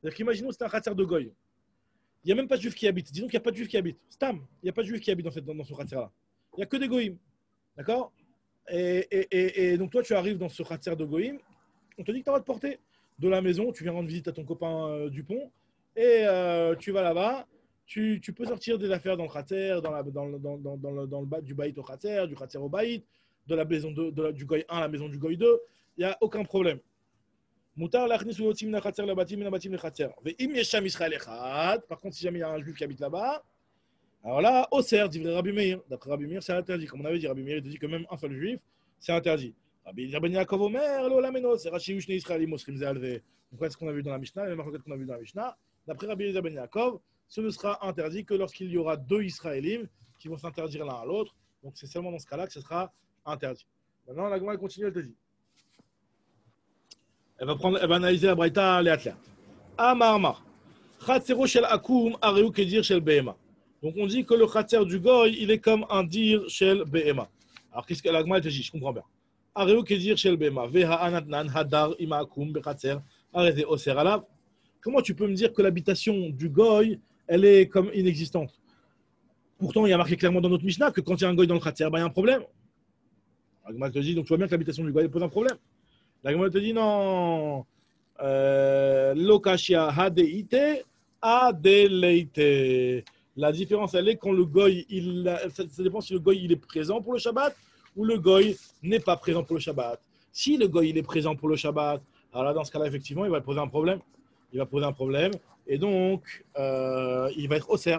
C'est-à-dire qu'imaginons que c'est un Chatzer de Goy. il n'y a même pas de juif qui habite. Disons qu'il n'y a pas de juif qui habite. Stam, il n'y a pas de juif qui habite dans ce khatser-là. Il n'y a que des goïms. D'accord et donc, toi, tu arrives dans ce khatser de goïms, on te dit que tu as le droit de porter de la maison, tu viens rendre visite à ton copain Dupont, et tu vas là-bas, tu peux sortir des affaires dans le khatser, dans le bas du baït au khatser, du khatser au baït, de la maison du goï 1 à la maison du goï 2, il n'y a aucun problème. Mutar lachnis ou yotzim na khatser la batim na batim le khatser. Ve'im yesham Israël echad. Par contre, si jamais il y a un juif qui habite là-bas, alors là, Oser, dit Rabbi Meir. D'après Rabbi Meir, c'est interdit. Comme on avait dit, Rabbi Meir, il dit que même un seul juif, c'est interdit. Rabbi Ben Yaakov Omer, lo lameno, c'est Rashi Ushne Israëlim Osrim Zealve. Donc, c'est ce qu'on a vu dans la Mishnah, la même chose qu'on a vu dans la Mishnah. D'après Rabbi Ben Yaakov, ce ne sera interdit que lorsqu'il y aura deux Israélim qui vont s'interdire l'un à l'autre. Donc, c'est seulement dans ce cas-là que ce sera interdit. Maintenant, la Gemara continue, elle te dit. Elle va analyser la Braïta, les athlètes. Amar. Chatzero shel akum areu kedir shel behema. Donc on dit que le khatser du goy, il est comme un dir shel behema. Alors qu'est-ce que la Gemara te dit? Je comprends bien. Areu kedir shel behema. Veha anatnan hadar ima akum bekhatser areze oser alav. Comment tu peux me dire que l'habitation du goy, elle est comme inexistante? Pourtant, il y a marqué clairement dans notre Mishnah que quand il y a un goy dans le khatser, il y a un problème. La Gemara te dit, donc tu vois bien que l'habitation du goy pose un problème. La Gemara te dit non. Lokashia hadeite adeleite. La différence, elle est quand le goy, ça dépend si le goy il est présent pour le Shabbat ou le goy n'est pas présent pour le Shabbat. Si le goy il est présent pour le Shabbat, alors là, dans ce cas-là, effectivement, il va poser un problème. Il va poser un problème et donc il va être osser.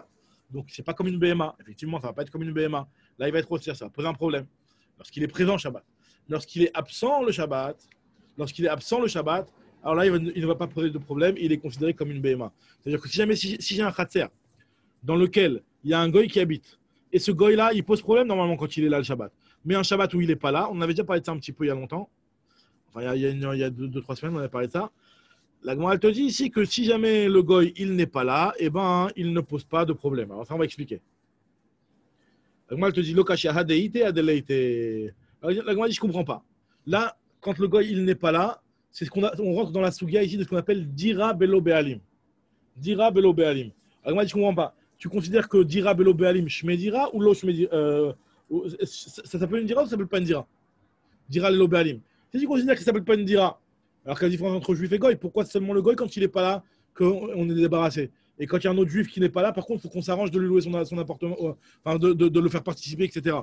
Donc, c'est pas comme une BMA. Effectivement, ça va pas être comme une BMA. Là, il va être osser, ça va poser un problème. Lorsqu'il est présent le Shabbat. Lorsqu'il est absent le Shabbat, alors là, il ne va pas poser de problème, il est considéré comme une BMA. C'est-à-dire que si j'ai un khatser dans lequel il y a un goy qui habite, et ce goy-là, il pose problème normalement quand il est là le Shabbat. Mais un Shabbat où il n'est pas là, on avait déjà parlé de ça un petit peu il y a longtemps, enfin il y a 2-3 semaines, on avait parlé de ça. La Gemara, elle te dit ici que si jamais le goy, il n'est pas là, eh ben, il ne pose pas de problème. Alors ça, on va expliquer. La Gemara, elle te dit, Lokashia hadeite adeleite. La Gemara dit, je ne comprends pas. Là, quand le goy, il n'est pas là, c'est on rentre dans la sougia ici de ce qu'on appelle Dira Belo Be'alim. Dira Belo Be'alim. Alors moi, je ne comprends pas. Tu considères que Dira Belo Be'alim, Shmedira ou Lo Shmedira ça s'appelle une Dira ou ça s'appelle pas une Dira? Dira Belo Be'alim. Si tu considères que ça s'appelle pas une Dira, alors quelle différence entre juif et goy? Pourquoi seulement le goy quand il n'est pas là qu'on est débarrassé? Et quand il y a un autre juif qui n'est pas là, par contre, il faut qu'on s'arrange de lui louer son appartement, enfin de le faire participer, etc.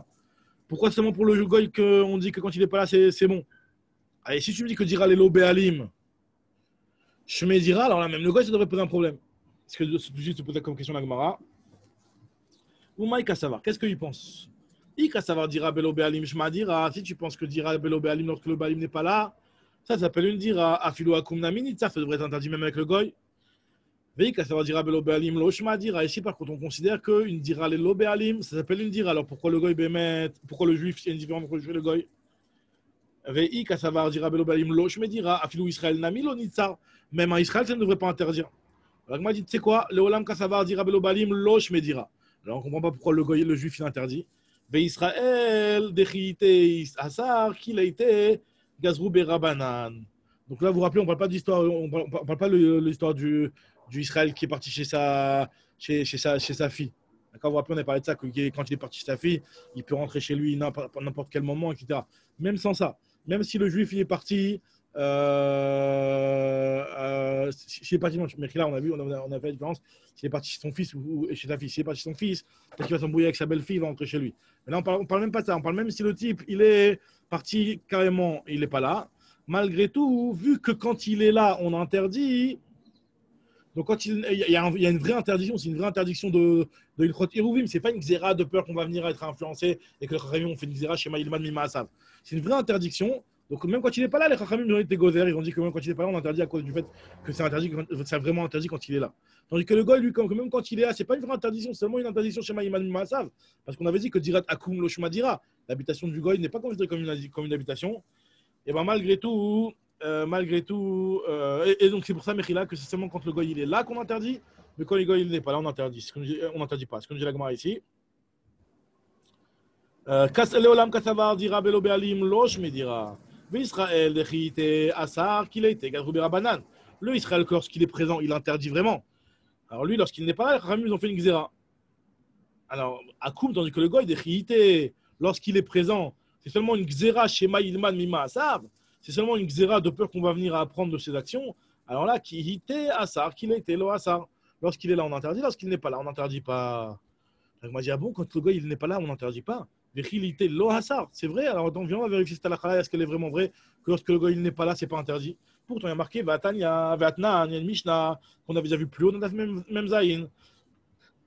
Pourquoi seulement pour le goy qu'on dit que quand il n'est pas là, c'est bon? Allez, si tu me dis que Dira Lelo Be'alim, je me dirai, alors là, même le goy, ça devrait poser un problème. Parce que tout de suite, se poser comme question la Gemara. Ou Maïka savoir, qu'est-ce qu'il pense? Ika savoir Dira Belo Be'alim, je m'adira. Si tu penses que Dira Belo Be'alim, lorsque le Be'alim n'est pas là, ça s'appelle une Dira. Afilo Akum Naminit, ça devrait être interdit même avec le goy. Veika savoir Dira Belo Be'alim, lo je m'adira. Ici, par contre, on considère qu'une Dira Lelo Be'alim, ça s'appelle une Dira. Alors pourquoi le goy bémet, pourquoi le juif, il y a une différence entre le juif et le goy? Même en Israël, ça ne devrait pas interdire. Alors, moi, dit, tu sais quoi? Le Olam Kasavar dira Belo Balim, lo Shmedira. Alors, on ne comprend pas pourquoi le juif, il interdit. Ve Israël, Dechite, Asar, qu'il a été, Gazrou Berabanan. Donc là, vous vous rappelez, on ne parle pas d'histoire, on parle pas de l'histoire du Israël qui est parti chez sa fille. D'accord, vous vous rappelez, on a parlé de ça, que quand il est parti chez sa fille, il peut rentrer chez lui n'importe quel moment, etc. Même sans ça. Même si le juif il est parti, s'il est parti, mais là on a vu, on a fait la différence, s'il est parti chez son fils ou chez sa fille, s'il est parti chez son fils, peut-être qu'il va s'embrouiller avec sa belle-fille, il va rentrer chez lui. Mais là on parle même pas de ça, on parle même si le type il est parti carrément, il n'est pas là. Malgré tout, vu que quand il est là, on interdit. Donc quand il y a une vraie interdiction, c'est une vraie interdiction de Ilchot Iruvim, c'est pas une xéra de peur qu'on va venir être influencé et que les Chachamim ont fait une xéra chez Maïlman Mimaasav. C'est une vraie interdiction. Donc même quand il n'est pas là, les Chachamim ont été gozer, ils ont dit que même quand il n'est pas là, on interdit à cause du fait que c'est interdit, c'est vraiment interdit quand il est là. Tandis que le goy, lui, même quand il est là, c'est pas une vraie interdiction, c'est seulement une interdiction chez Maïlman Mimaasav. Parce qu'on avait dit que Dirat Akum Lo Shma Dira, l'habitation du goy n'est pas considérée comme une habitation. Et bien malgré tout, et donc c'est pour ça, Mechila, que c'est seulement quand le goy il est là qu'on interdit, mais quand le goy il n'est pas là, on interdit. On n'interdit pas. Ce que nous dit la Gemara ici. Leolam Kasavar dira Belo Be'alim Losh Medira. Israël Dechite Asar qu'il a été Gadrou Berabanan. Le Israël, lorsqu'il est présent, il interdit vraiment. Alors lui, lorsqu'il n'est pas là, les Chachamim, ils ont fait une Xéra. Alors, à Koum, tandis que le Goy, des Chiyité, lorsqu'il est présent, c'est seulement une Xéra Shema Ilman Mima Asav, c'est seulement une Xéra de peur qu'on va venir à apprendre de ses actions. Alors là, Kihité Asar, qu'il était lo Asar. Lorsqu'il est là, on interdit. Lorsqu'il n'est pas là, on n'interdit pas. Donc, moi, je dis, ah bon, quand le Goy, il n'est pas là, on n'interdit pas. Vechilité lo Asar. C'est vrai. Alors, donc, viens, on va vérifier cette halakha, est-ce qu'elle est vraiment vraie, que lorsque le Goy, il n'est pas là, c'est pas interdit. Pourtant, il y a marqué Vatanya, Vatna, il y a une Mishnah, qu'on avait déjà vu plus haut dans la même Zayin.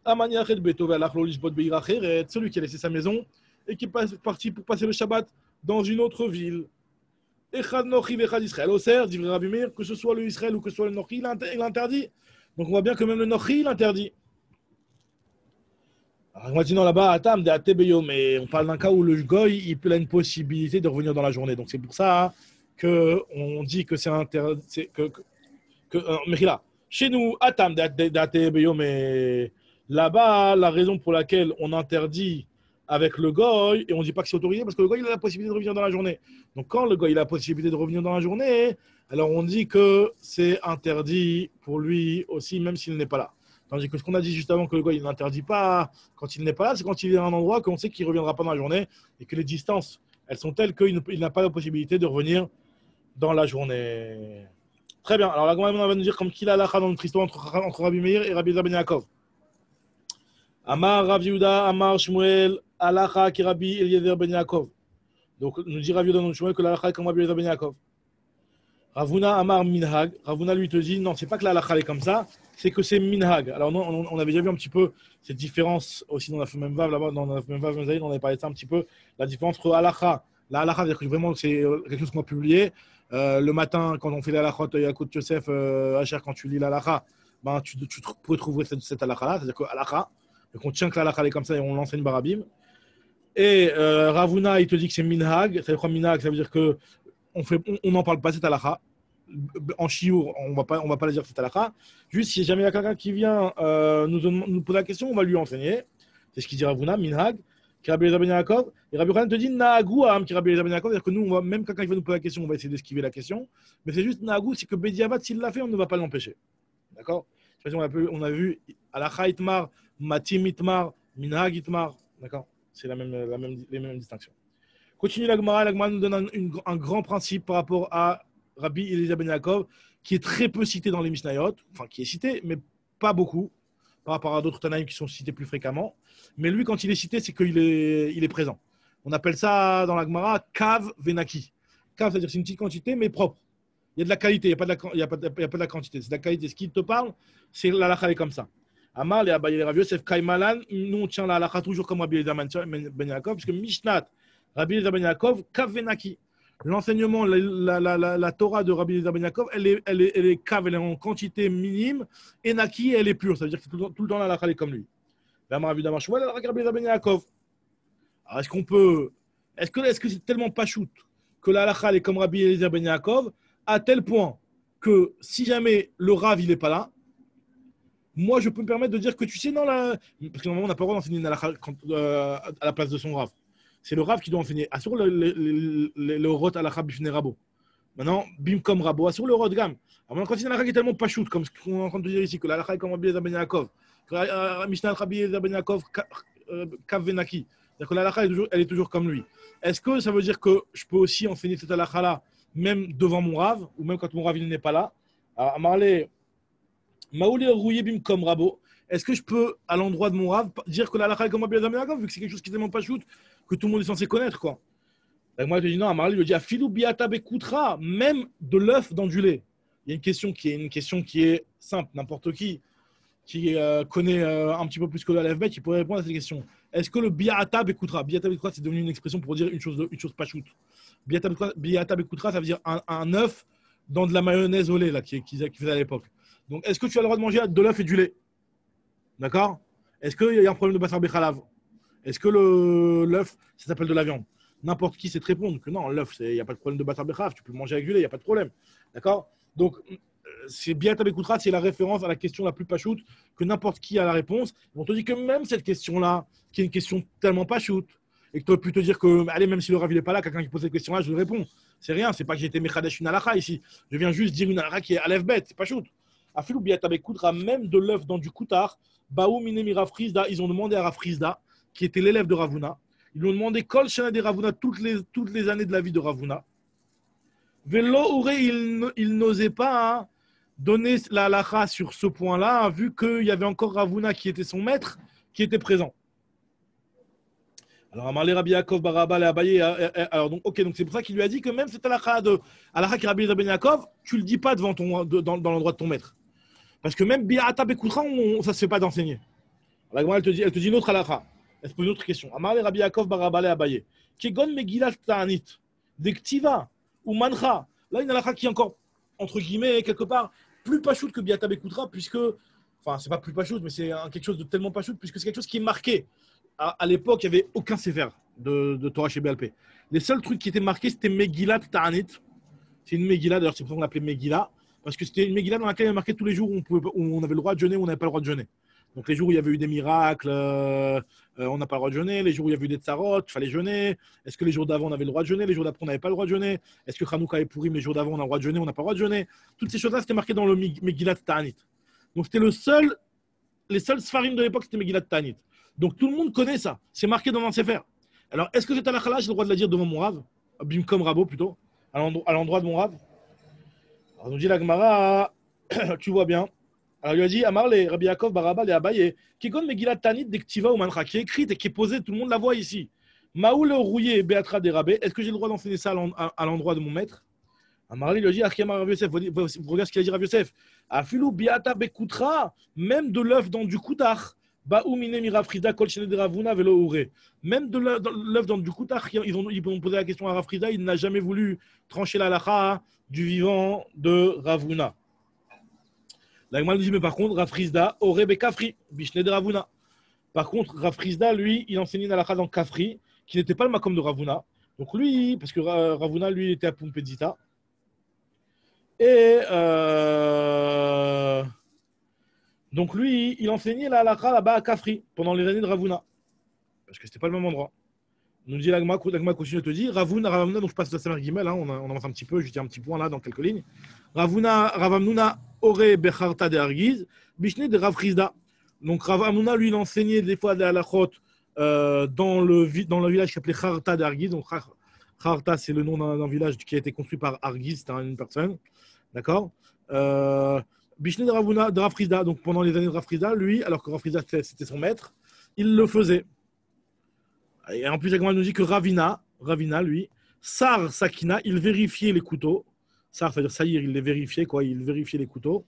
Celui qui a laissé sa maison et qui est parti pour passer le Shabbat dans une autre ville. Echad Nochi vechad Israël. Oser, dit Rabbi Meir, que ce soit le Israël ou que ce soit le Nochi, il interdit. Donc on voit bien que même le Nochi, il interdit. Alors on va dire non là-bas, Atam, de Atebeyo, mais on parle d'un cas où le Goy, il a une possibilité de revenir dans la journée. Donc c'est pour ça qu'on dit que c'est interdit. Mais là, chez nous, Atam, de Atebeyo, mais. Là-bas, la raison pour laquelle on interdit avec le goy, et on ne dit pas que c'est autorisé, parce que le goy, il a la possibilité de revenir dans la journée. Donc, quand le goy il a la possibilité de revenir dans la journée, alors on dit que c'est interdit pour lui aussi, même s'il n'est pas là. Tandis que ce qu'on a dit juste avant, que le goy il n'interdit pas quand il n'est pas là, c'est quand il est à un endroit qu'on sait qu'il ne reviendra pas dans la journée, et que les distances, elles sont telles qu'il n'a pas la possibilité de revenir dans la journée. Très bien. Alors, la Gemara va nous dire comme qu'il a l'akha dans notre histoire entre Rabbi Meir et Rabbi Ben Yaakov. Amar Rav Yehuda, Amar Shmuel, Alacha ki Rabbi Eliezer ben Yaakov. Donc, nous dit Rav Yehuda non Shmuel que l'Alacha est comme Rabbi Eliezer ben Yaakov. Ravuna Amar Minhag. Ravuna lui te dit non, c'est pas que l'Alacha est comme ça, c'est que c'est Minhag. Alors, on avait déjà vu un petit peu cette différence aussi dans la même Vav, là-bas, dans la même Vav, on avait parlé de ça un petit peu, la différence entre Alacha. La Alacha, c'est-à-dire que vraiment, c'est quelque chose qu'on a publié. Le matin, quand on fait l'Alachot, Yakut Yosef, Hacher, quand tu lis l'Alacha, ben, tu peux trouver cette Alacha-là, c'est-à-dire que Alacha. Donc on tient que la halakha est comme ça et on l'enseigne barabim. Et Ravuna, il te dit que c'est minhag. Ça veut dire minhag, ça veut dire que on n'en parle pas cette halakha. En chiour, on va pas le dire cette halakha. Juste si jamais il y a quelqu'un qui vient nous poser la question, on va lui enseigner. C'est ce qu'il dit Ravuna, minhag. Rabbi Eliezer ben Yaakov. Et Rabbi Yochanan te dit nagou am ki Rabbi Eliezer ben Yaakov. C'est-à-dire que nous, même quand il va nous poser la question, on va essayer d'esquiver la question. Mais c'est juste nagou, c'est que Bediavat, s'il l'a fait, on ne va pas l'empêcher. D'accord? On a vu halakha itmar. Matim itmar, minhag itmar, d'accord? C'est les mêmes distinctions. Continue la Gemara nous donne un grand principe par rapport à Rabbi Eliezer ben Yaakov, qui est très peu cité dans les Mishnayot, enfin qui est cité, mais pas beaucoup, par rapport à d'autres Tanaïm qui sont cités plus fréquemment. Mais lui, quand il est cité, c'est qu'il est présent. On appelle ça dans la Gemara kav venaki. Kav, c'est-à-dire c'est une petite quantité, mais propre. Il y a de la qualité, il n'y a pas de la quantité. C'est de la qualité. Ce qui te parle, c'est la halakha comme ça. Amar et Abaye Rav Yosef Kaimalan, nous on tient la halakha toujours comme Rabbi Eliezer ben Yaakov, parce que Mishnat, Rabbi Eliezer ben Yaakov, Kav Venaki. L'enseignement, la Torah de Rabbi Eliezer ben Yaakov, elle est kav, elle est en quantité minime, et Naki, elle est pure, ça veut dire que tout le temps la halakha est comme lui. Amar Avidah Marshouel, Rabbi Eliezer ben Yaakov. Alors est-ce que c'est tellement pas shoot que la halakha est comme Rabbi Eliezer ben Yaakov, à tel point que si jamais le Rav il n'est pas là, moi, je peux me permettre de dire que tu sais, non, là, parce que normalement, on n'a pas le droit d'enseigner à la place de son Rav. C'est le Rav qui doit enseigner. Assure le Rot à la Bifne Rabo. Maintenant, Bim comme Rabo, assure le Rot Gam. Alors, quand il y a un halakha qui est tellement pas shoot, comme ce qu'on est en train de dire ici, que la halakha est comme Rabbi Eliezer ben Yaakov, que Mishnah Rabbi Eliezer ben Yaakov, Kav Venaki, c'est-à-dire que la halakha, elle est toujours comme lui. Est-ce que ça veut dire que je peux aussi enseigner cette halakha-là, même devant mon Rav, ou même quand mon Rav il n'est pas là? Alors, Marley. Maoulé rouillé bim comme Rabo. Est-ce que je peux, à l'endroit de mon Rav, dire que la halakha est comme Rabbi Eliezer ben Yaakov, vu que c'est quelque chose qui est tellement pas shoot, que tout le monde est censé connaître, quoi? Et moi, je dis non, à Marley, il dit Afilou biata bekoutra, même de l'œuf dans du lait. Il y a une question qui est simple. N'importe qui connaît un petit peu plus que l'Alef Bet, qui pourrait répondre à cette question. Est-ce que le biata bekoutra, c'est devenu une expression pour dire une chose pas shoot. Biata bekoutra, ça veut dire un œuf dans de la mayonnaise au lait, là, qu'ils faisaient à l'époque. Donc, est-ce que tu as le droit de manger de l'œuf et du lait? D'accord? Est-ce qu'il y a un problème de Bassar Bechalav? Est-ce que l'œuf, ça s'appelle de la viande? N'importe qui sait te répondre que non, l'œuf, il n'y a pas de problème de Bassar Bechalav, tu peux le manger avec du lait, il n'y a pas de problème. D'accord? Donc, c'est bien Tabekoutra, c'est la référence à la question la plus pachoute, que n'importe qui a la réponse. On te dit que même cette question-là, qui est une question tellement pachoute, et que tu aurais pu te dire que, allez, même si le Rav n'est pas là, quelqu'un qui pose cette question-là, je lui réponds. C'est rien, c'est pas que j'ai été Mechadesh une halakha ici. Je viens juste dire une halakha qui est Aleph Bet, c'est pachoute. Afilou biata bekudra, même de l'œuf dans du koutar, baou minemi Rafrizda, ils ont demandé à Rafrizda, qui était l'élève de Ravuna, ils lui ont demandé Kol Shana de Ravuna toutes les années de la vie de Ravuna. Velo Ouré, il n'osait pas hein, donner la halakha sur ce point-là, vu qu'il y avait encore Ravuna qui était son maître, qui était présent. Alors, Amarle Rabbi Yaakov Baraba le Abaye. Alors, donc, ok, donc c'est pour ça qu'il lui a dit que même cette halakha qui Rabbi Ben Yaakov, tu le dis pas devant dans l'endroit de ton maître. Parce que même Bi'ata Bekoutra, ça se fait pas d'enseigner. La Gemara, elle te dit une autre halakha. Elle se pose une autre question. Amarle Rabbi Yaakov Baraba le Abaye. Kegon Megillat Ta'anit. Dektiva ou Mancha. Là, une halakha qui est encore, entre guillemets, quelque part, plus pachoute que Bi'ata Bekoutra, puisque, enfin, c'est pas plus pachoute, mais c'est quelque chose de tellement pachoute, puisque c'est quelque chose qui est marqué. À l'époque, il n'y avait aucun sévère de Torah chez BLP. Les seuls trucs qui étaient marqués, c'était Megillat Ta'anit. C'est une Megillah, d'ailleurs, c'est pour ça qu'on l'appelait Megillah, parce que c'était une Megillah dans laquelle il y avait marqué tous les jours où on avait le droit de jeûner ou on n'avait pas le droit de jeûner. Donc, les jours où il y avait eu des miracles, on n'a pas le droit de jeûner. Les jours où il y avait eu des tsarot, il fallait jeûner. Est-ce que les jours d'avant, on avait le droit de jeûner? Les jours d'après, on n'avait pas le droit de jeûner? Est-ce que Hanouka est pourri, mais les jours d'avant, on a le droit de jeûner? On n'a pas le droit de jeûner? Toutes ces choses-là, c'était marqué dans le Megillat Ta'anit. Donc, c'était les seuls sfarim de l'époque, c'était Megillat Ta'anit. Donc tout le monde connaît ça. C'est marqué dans un sefer. Alors, est-ce que cette halakha-là, j'ai le droit de la dire devant mon rave, Bimkom Rabo plutôt, à l'endroit de mon rave? Alors, nous dit la Gemara, tu vois bien. Alors, il lui a dit, Amarle, Rabbi Yaakov, Baraba, et Abaye, qui est Megillat Tanit, Dektiva ou Mancha, qui est écrite et qui est posée, tout le monde la voit ici. Maoul rouillé, Beatra des Rabé, est-ce que j'ai le droit d'enseigner ça à l'endroit de mon maître? Amarle lui a dit, Achema Rav Yosef, regarde ce qu'il a dit Rav Yosef. Afilou Biata Bekoutra, même de l'œuf dans du koutar. Même de l'œuvre dans du Koutar, ils ont posé la question à Rafrida, il n'a jamais voulu trancher la halakha du vivant de Ravuna. La Gemara nous dit, mais par contre, Rafrizda aurait Bekafri, Bishne de Ravuna. Par contre, Rafrizda, lui, il enseignait une halakha dans Kafri, qui n'était pas le makom de Ravuna. Donc lui, parce que Ravuna, lui, il était à Pumpedzita. Et donc lui, il enseignait la halakha là-bas à Kafri, pendant les années de Ravuna. Parce que c'était pas le même endroit. Nous dit l'agma continue de te dire, Ravuna, donc je passe à Samer Gimel, hein, on avance un petit peu, je dis un petit point là dans quelques lignes. Ravamnuna Ore Becharta de Argiz, Bishne de Ravrizda. Donc Ravamnuna, lui, il enseignait des fois des halakhot dans le village qui s'appelait Charta de Argiz. Donc Charta, c'est le nom d'un village qui a été construit par Argiz, c'était une personne. D'accord Bishne de Ravrizda, donc pendant les années de Ravrizda, lui, alors que Ravrizda c'était son maître, il le faisait. Et en plus, la nous dit que Ravina, lui, Sar Sakina, il vérifiait les couteaux. Sar, c'est-à-dire Saïr, il les vérifiait, il vérifiait les couteaux.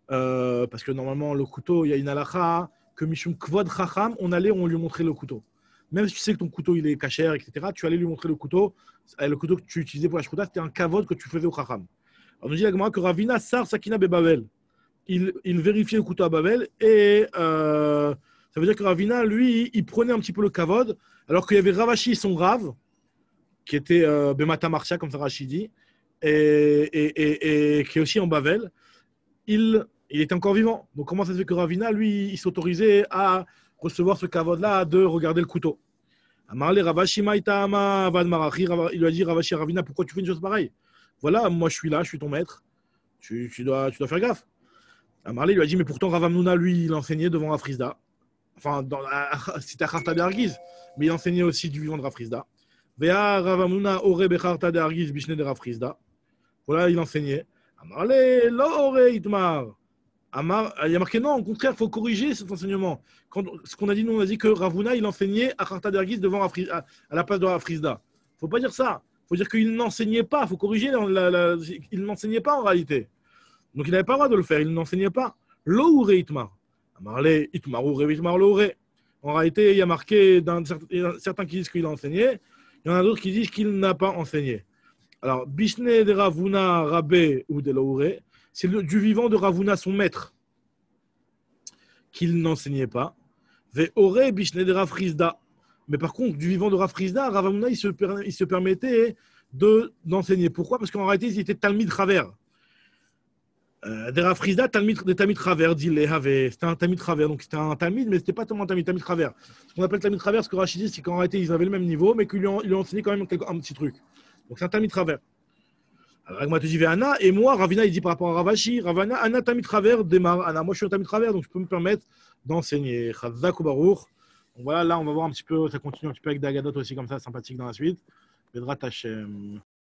Parce que normalement, le couteau, il y a une halakha que Mishum Kvod Chacham, on lui montrait le couteau. Même si tu sais que ton couteau, il est cachère, etc., tu allais lui montrer le couteau. Le couteau que tu utilisais pour la shkouta, c'était un kavod que tu faisais au Chacham. On nous dit que Ravina, Sar Sakina Bebavel, il vérifiait le couteau à Babel et ça veut dire que Ravina, lui, il prenait un petit peu le kavod, alors qu'il y avait Ravashi, son rave, qui était Bemata Marcia, comme ça Rashi dit, et qui est aussi en Babel. Il était encore vivant. Donc comment ça se fait que Ravina, lui, il s'autorisait à recevoir ce kavod-là, de regarder le couteau? Amarle Ravashi Maïtama Avad Marachi, il lui a dit Ravashi Ravina, pourquoi tu fais une chose pareille? Voilà, moi je suis là, je suis ton maître. Tu dois faire gaffe. Amarle lui a dit, mais pourtant Ravamnuna, lui, il enseignait devant Rafrizda. Enfin, c'était à Kharta de Argiz, mais il enseignait aussi du vivant de Rafrizda. Vea Ravamnuna ore becharta de Argiz bishne de Rafrizda. Voilà, il enseignait. Amarle lo ore itmar. Il y a marqué non, au contraire, il faut corriger cet enseignement. Ce qu'on a dit, nous, on a dit que Ravuna, il enseignait à Kharta de Argiz devant à la place de Rafrizda. Il ne faut pas dire ça. Il faut dire qu'il n'enseignait pas. Il faut corriger. Il n'enseignait pas en réalité. Donc il n'avait pas le droit de le faire, il n'enseignait pas. L'oure itmar. Amarle itmar oure itmar l'oure. En réalité, il y a marqué, certains qui disent qu'il a enseigné, il y en a d'autres qui disent qu'il n'a pas enseigné. Alors, Bishne de Ravuna Rabé ou de l'oure, c'est du vivant de Ravuna, son maître, qu'il n'enseignait pas. Ve ore Bishne de Rafrizda. Mais par contre, du vivant de Rafrizda, Ravuna, il se permettait d'enseigner. Pourquoi? Parce qu'en réalité, il était Talmid Travers. Des Rafrizda, des Talmid Travers, dit les Havé. C'était un Talmid Travers, donc c'était un Talmid, mais c'était pas tellement un Talmid Travers. Ce qu'on appelle Talmid Travers, ce que Rachid dit, c'est qu'en réalité, ils avaient le même niveau, mais qu'ils lui ont enseigné quand même un petit truc. Donc c'est un Talmid Travers. Ragma te dit Anna, et moi, Ravina, il dit par rapport à Ravashi, Ravana, Anna Tamit Travers démarre. Anna, moi, je suis un Tamit Travers, donc je peux me permettre d'enseigner. Chazak ou Baruch. Donc voilà, là, on va voir un petit peu, ça continue un petit peu avec Dagadot aussi, comme ça, sympathique dans la suite. Vedrat Hashem.